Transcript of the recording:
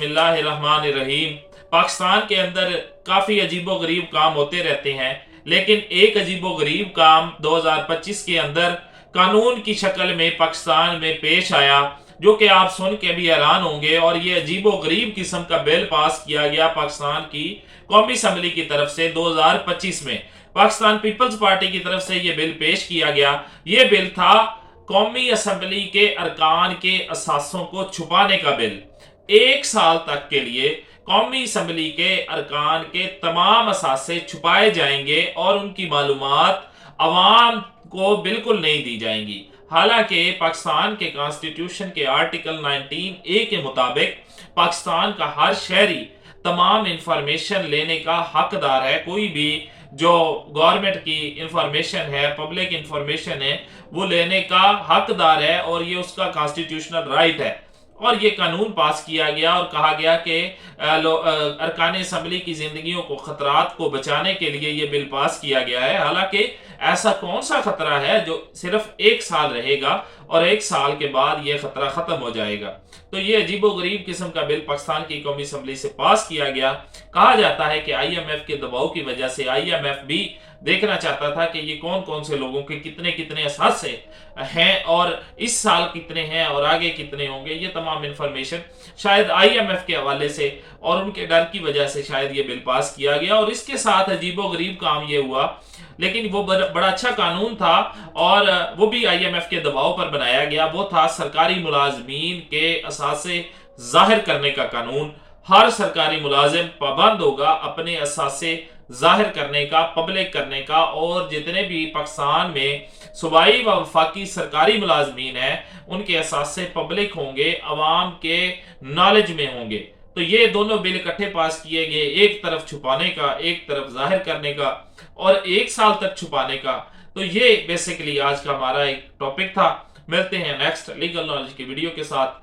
बिस्मिल्लाह रहमान रहीम। पाकिस्तान के अंदर काफ़ी अजीबो गरीब काम होते रहते हैं, लेकिन एक अजीबो गरीब काम 2025 के अंदर कानून की शक्ल में पाकिस्तान में पेश आया, जो कि आप सुन के भी हैरान होंगे। और ये अजीबो गरीब किस्म का बिल पास किया गया पाकिस्तान की कौमी असम्बली की तरफ से 2025 में। पाकिस्तान पीपल्स पार्टी की तरफ से ये बिल पेश किया गया। ये बिल था कौमी असम्बली के अरकान के असासों को छुपाने का बिल। 1 साल तक के लिए कौमी असम्बली के अरकान के तमाम असासे छुपाए जाएंगे और उनकी मालूमात अवाम को बिल्कुल नहीं दी जाएंगी। हालांकि पाकिस्तान के कॉन्स्टिट्यूशन के आर्टिकल 19A के मुताबिक पाकिस्तान का हर शहरी तमाम इंफॉर्मेशन लेने का हकदार है। कोई भी जो गवर्नमेंट की इंफॉर्मेशन है, पब्लिक इंफॉर्मेशन है, वो लेने का हकदार है और ये उसका कॉन्स्टिट्यूशनल राइट है। और ये कानून पास किया गया और कहा गया कि अरकान असम्बली की जिंदगियों को खतरात को बचाने के लिए ये बिल पास किया गया है। हालांकि ऐसा कौन सा खतरा है जो सिर्फ 1 साल रहेगा और 1 साल के बाद ये खतरा खत्म हो जाएगा। तो ये अजीबो गरीब किस्म का बिल पाकिस्तान की कौमी असम्बली से पास किया गया। कहा जाता है कि IMF के दबाव की वजह से IMF भी देखना चाहता था कि ये कौन कौन से लोगों के कितने कितने असासे हैं और इस साल कितने हैं और आगे कितने होंगे। ये तमाम इंफॉर्मेशन शायद IMF के हवाले से और उनके डर की वजह से शायद ये बिल पास किया गया। और इसके साथ अजीबो गरीब काम ये हुआ, लेकिन वो बड़ा अच्छा कानून था और वो भी IMF के दबाव पर बनाया गया। वो था सरकारी मुलाजमीन के असासे जाहिर करने का कानून। हर सरकारी मुलाजिम पाबंद होगा अपने असासे जाहिर करने का, पब्लिक करने का। और जितने भी पाकिस्तान में सूबाई व वफाकी सरकारी मुलाजमीन हैं उनके असासे पब्लिक होंगे, अवाम के नॉलेज में होंगे। तो ये दोनों बिल इकट्ठे पास किए गए, एक तरफ छुपाने का, एक तरफ जाहिर करने का और 1 साल तक छुपाने का। तो ये बेसिकली आज का हमारा एक टॉपिक था। मिलते हैं नेक्स्ट लीगल नॉलेज की वीडियो के साथ।